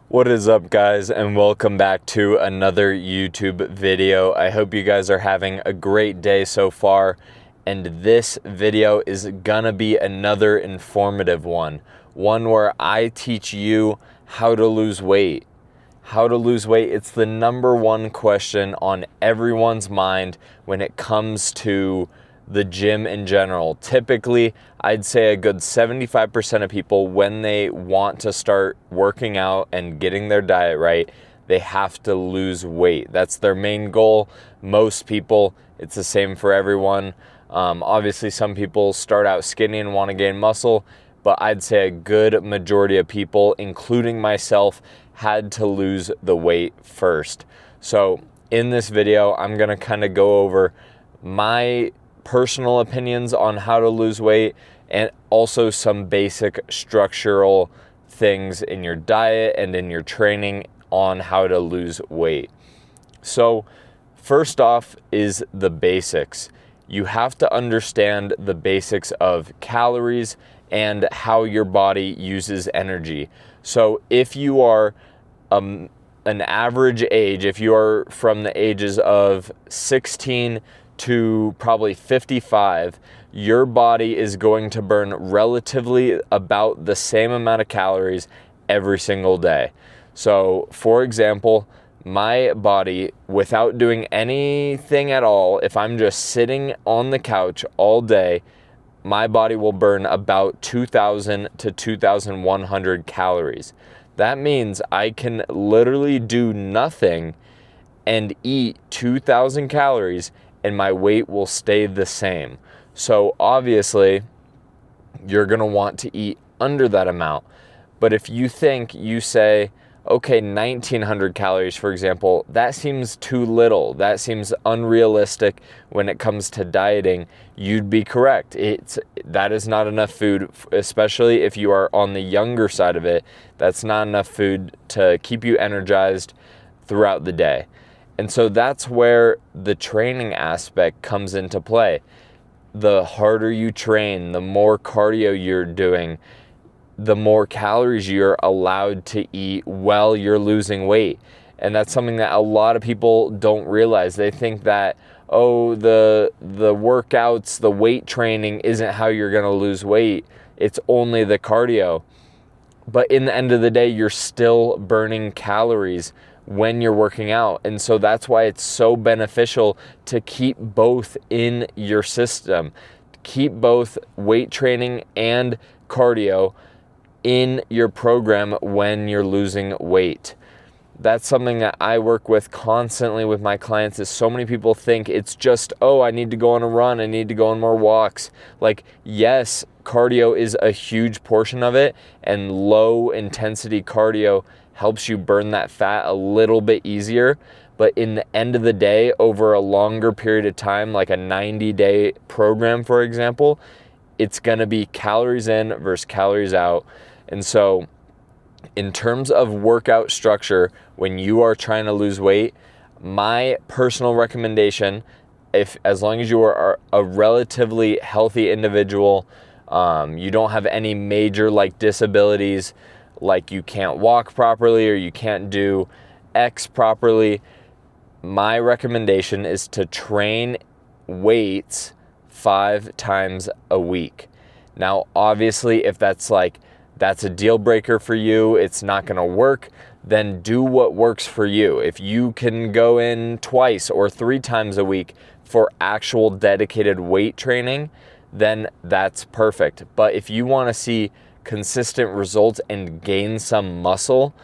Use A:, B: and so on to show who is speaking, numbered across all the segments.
A: What is up, guys, and welcome back to another YouTube video. I hope you guys are having a great day so far, and this video is gonna be another informative one where I teach you how to lose weight. How to lose weight, it's the number one question on everyone's mind when it comes to the gym in general. Typically, I'd say a good 75% of people, when they want to start working out and getting their diet right, they have to lose weight. That's their main goal. Most people, it's the same for everyone. Obviously, some people start out skinny and want to gain muscle, but I'd say a good majority of people, including myself, had to lose the weight first. So in this video, I'm gonna kind of go over my personal opinions on how to lose weight and also some basic structural things in your diet and in your training on how to lose weight. So first off is the basics. You have to understand the basics of calories and how your body uses energy. So if you are an average age, if you are from the ages of 16 to probably 55, your body is going to burn relatively about the same amount of calories every single day. So for example, my body, without doing anything at all, if I'm just sitting on the couch all day, my body will burn about 2,000 to 2,100 calories. That means I can literally do nothing and eat 2,000 calories and my weight will stay the same. So obviously, you're gonna want to eat under that amount. But if you say, okay, 1,900 calories, for example, that seems too little. That seems unrealistic when it comes to dieting. You'd be correct. That is not enough food, especially if you are on the younger side of it. That's not enough food to keep you energized throughout the day. And so that's where the training aspect comes into play. The harder you train, the more cardio you're doing, the more calories you're allowed to eat while you're losing weight. And that's something that a lot of people don't realize. They think that, oh, the workouts, the weight training isn't how you're gonna lose weight. It's only the cardio. But in the end of the day, you're still burning calories when you're working out. And so that's why it's so beneficial to keep both in your system. Keep both weight training and cardio in your program when you're losing weight. That's something that I work with constantly with my clients. Is so many people think it's just, oh, I need to go on a run, I need to go on more walks. Like, yes, cardio is a huge portion of it, and low intensity cardio helps you burn that fat a little bit easier. But in the end of the day, over a longer period of time, like a 90-day program, for example, it's gonna be calories in versus calories out. And so in terms of workout structure, when you are trying to lose weight, my personal recommendation, as long as you are a relatively healthy individual, you don't have any major disabilities, like you can't walk properly or you can't do X properly, my recommendation is to train weights 5 times a week. Now, obviously, if that's a deal breaker for you, it's not gonna work, then do what works for you. If you can go in 2 or 3 times a week for actual dedicated weight training, then that's perfect. But if you wanna see consistent results and gain some muscle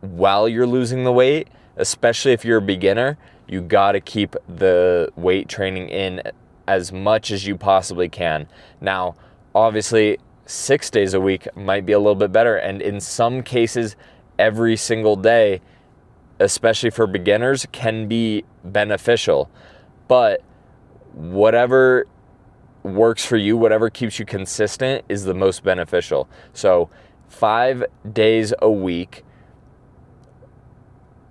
A: while you're losing the weight, especially if you're a beginner, you gotta keep the weight training in as much as you possibly can. Now, obviously, 6 days a week might be a little bit better, and in some cases, every single day, especially for beginners, can be beneficial. But whatever works for you, whatever keeps you consistent, is the most beneficial. So 5 days a week,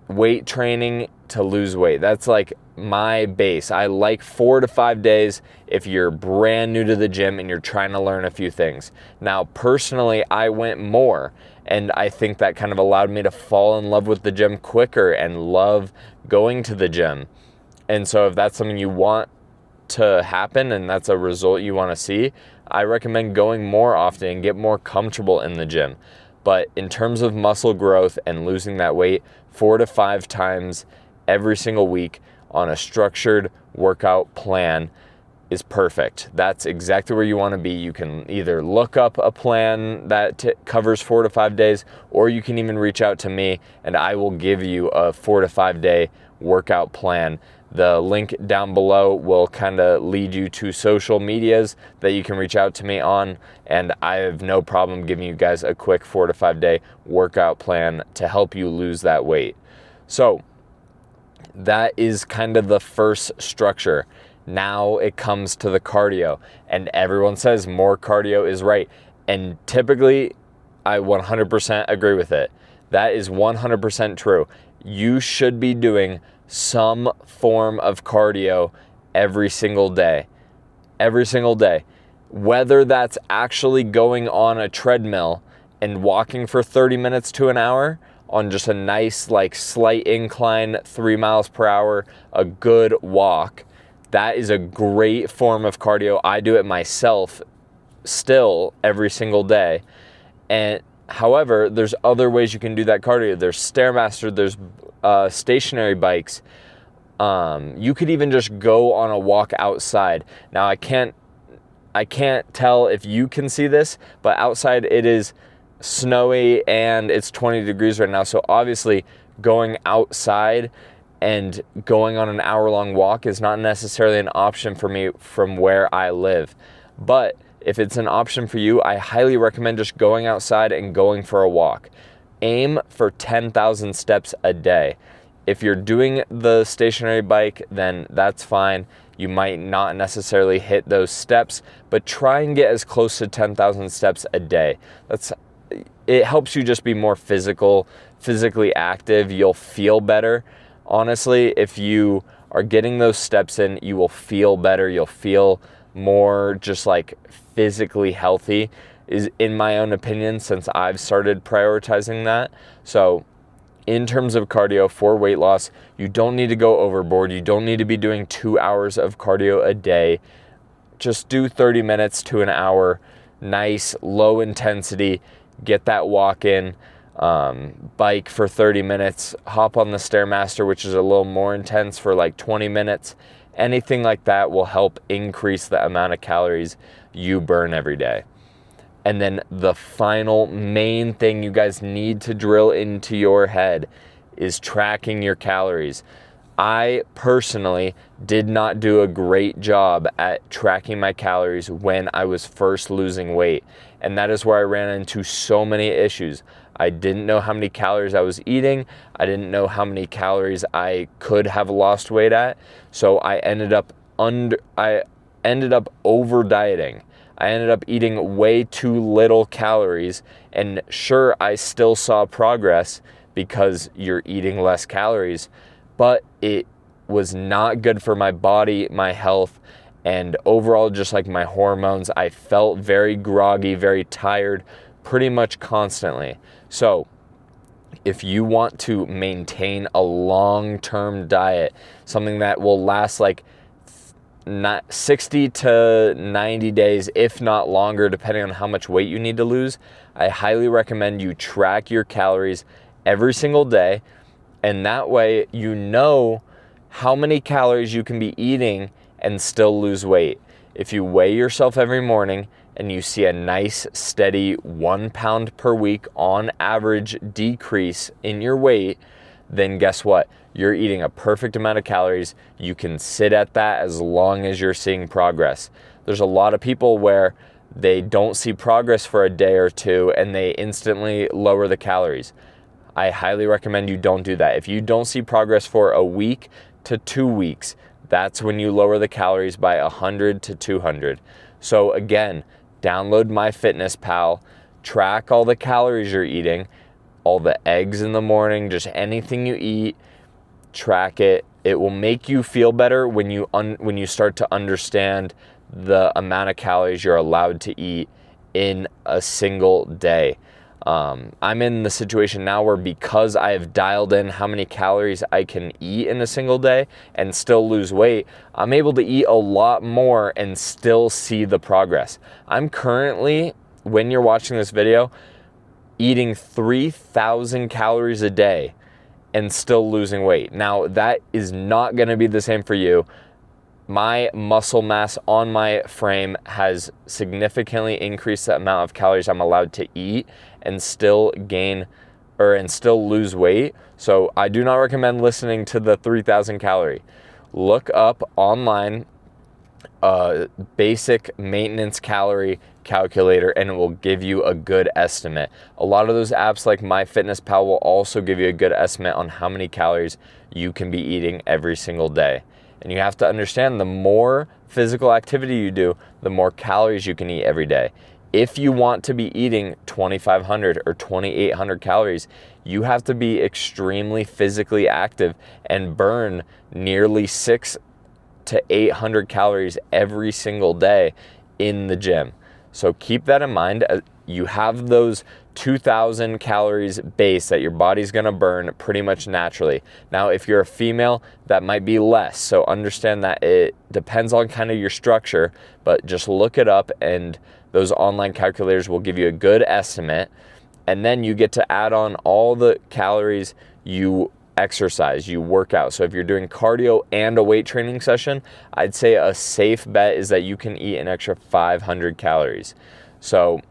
A: weight training to lose weight. That's like my base. I like 4 to 5 days if you're brand new to the gym and you're trying to learn a few things. Now, personally, I went more, And I think that kind of allowed me to fall in love with the gym quicker and love going to the gym. And so if that's something you want to happen and that's a result you want to see, I recommend going more often and get more comfortable in the gym. But in terms of muscle growth and losing that weight, 4 to 5 times every single week on a structured workout plan is perfect. That's exactly where you want to be. You can either look up a plan that covers 4 to 5 days, or you can even reach out to me and I will give you a 4 to 5 day workout plan. The link down below will kind of lead you to social medias that you can reach out to me on, and I have no problem giving you guys a quick 4 to 5 day workout plan to help you lose that weight. So that is kind of the first structure. Now it comes to the cardio, and everyone says more cardio is right. And typically I 100% agree with it. That is 100% true. You should be doing some form of cardio every single day. Every single day. Whether that's actually going on a treadmill and walking for 30 minutes to an hour on just a nice, like, slight incline, 3 miles per hour, a good walk. That is a great form of cardio. I do it myself still every single day. And however, there's other ways you can do that cardio. There's Stairmaster, there's stationary bikes. You could even just go on a walk outside. Now I can't tell if you can see this, but outside it is snowy and it's 20 degrees right now. So obviously going outside and going on an hour-long walk is not necessarily an option for me from where I live. But if it's an option for you, I highly recommend just going outside and going for a walk. Aim for 10,000 steps a day. If you're doing the stationary bike, then that's fine. You might not necessarily hit those steps, but try and get as close to 10,000 steps a day. It helps you just be more physically active. You'll feel better. Honestly, if you are getting those steps in, you will feel better. You'll feel more just like physically healthy, is in my own opinion, since I've started prioritizing that. So in terms of cardio for weight loss, you don't need to go overboard. You don't need to be doing 2 hours of cardio a day. Just do 30 minutes to an hour, nice, low intensity, get that walk in. Bike for 30 minutes, hop on the Stairmaster, which is a little more intense, for like 20 minutes. Anything like that will help increase the amount of calories you burn every day. And then the final main thing you guys need to drill into your head is tracking your calories. I personally did not do a great job at tracking my calories when I was first losing weight. And that is where I ran into so many issues. I didn't know how many calories I was eating. I didn't know how many calories I could have lost weight at. So I ended up over dieting. I ended up eating way too little calories, and sure, I still saw progress because you're eating less calories, but it was not good for my body, my health, and overall just like my hormones. I felt very groggy, very tired, pretty much constantly. So if you want to maintain a long-term diet, something that will last like 60 to 90 days, if not longer, depending on how much weight you need to lose, I highly recommend you track your calories every single day. And that way you know how many calories you can be eating and still lose weight. If you weigh yourself every morning and you see a nice steady 1 pound per week on average decrease in your weight, then guess what? You're eating a perfect amount of calories. You can sit at that as long as you're seeing progress. There's a lot of people where they don't see progress for a day or two and they instantly lower the calories. I highly recommend you don't do that. If you don't see progress for a week to 2 weeks, that's when you lower the calories by 100 to 200. So again, download MyFitnessPal, track all the calories you're eating, all the eggs in the morning, just anything you eat, track it. It will make you feel better when you start to understand the amount of calories you're allowed to eat in a single day. I'm in the situation now where, because I have dialed in how many calories I can eat in a single day and still lose weight, I'm able to eat a lot more and still see the progress. I'm currently, when you're watching this video, eating 3,000 calories a day and still losing weight. Now, that is not going to be the same for you. My muscle mass on my frame has significantly increased the amount of calories I'm allowed to eat and still lose weight. So I do not recommend listening to the 3,000 calorie. Look up online a basic maintenance calorie calculator, and it will give you a good estimate. A lot of those apps like MyFitnessPal will also give you a good estimate on how many calories you can be eating every single day. And you have to understand, the more physical activity you do, the more calories you can eat every day. If you want to be eating 2,500 or 2,800 calories, you have to be extremely physically active and burn nearly 600 to 800 calories every single day in the gym. So keep that in mind. You have those 2,000 calories base that your body's gonna burn pretty much naturally. Now, if you're a female, that might be less. So understand that it depends on kind of your structure, but just look it up, and those online calculators will give you a good estimate. And then you get to add on all the calories you exercise, you work out. So if you're doing cardio and a weight training session, I'd say a safe bet is that you can eat an extra 500 calories. So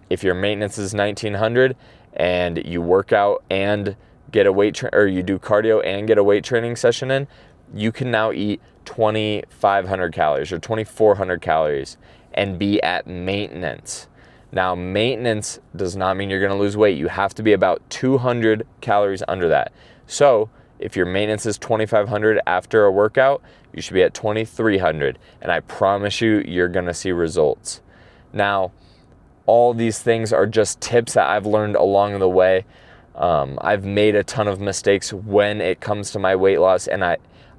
A: if your maintenance is 1,900 and you work out and get a or you do cardio and get a weight training session in, you can now eat 2,500 calories or 2,400 calories and be at maintenance. Now, maintenance does not mean you're going to lose weight. You have to be about 200 calories under that. So if your maintenance is 2,500 after a workout, you should be at 2,300. And I promise you, you're going to see results. Now, all these things are just tips that I've learned along the way. I've made a ton of mistakes when it comes to my weight loss, and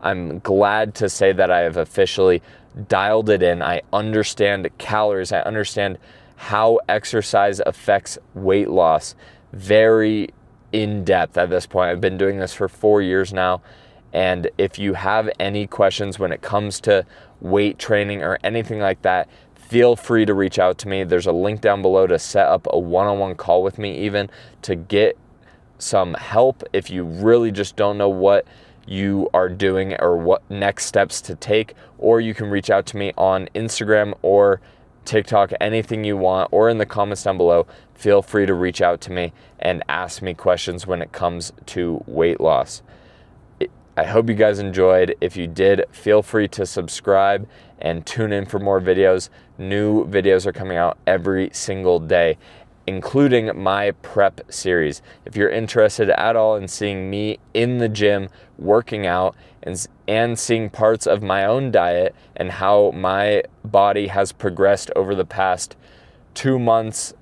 A: I'm glad to say that I have officially dialed it in. I understand calories. I understand how exercise affects weight loss very in depth at this point. I've been doing this for 4 years now. And if you have any questions when it comes to weight training or anything like that, feel free to reach out to me. There's a link down below to set up a one-on-one call with me, even to get some help if you really just don't know what you are doing or what next steps to take. Or you can reach out to me on Instagram or TikTok, anything you want, or in the comments down below. Feel free to reach out to me and ask me questions when it comes to weight loss. I hope you guys enjoyed. If you did, feel free to subscribe and tune in for more videos. New videos are coming out every single day, including my prep series. If you're interested at all in seeing me in the gym working out and seeing parts of my own diet and how my body has progressed over the past 2 months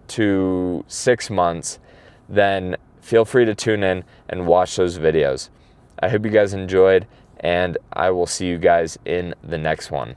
A: to 6 months, then feel free to tune in and watch those videos. I hope you guys enjoyed, and I will see you guys in the next one.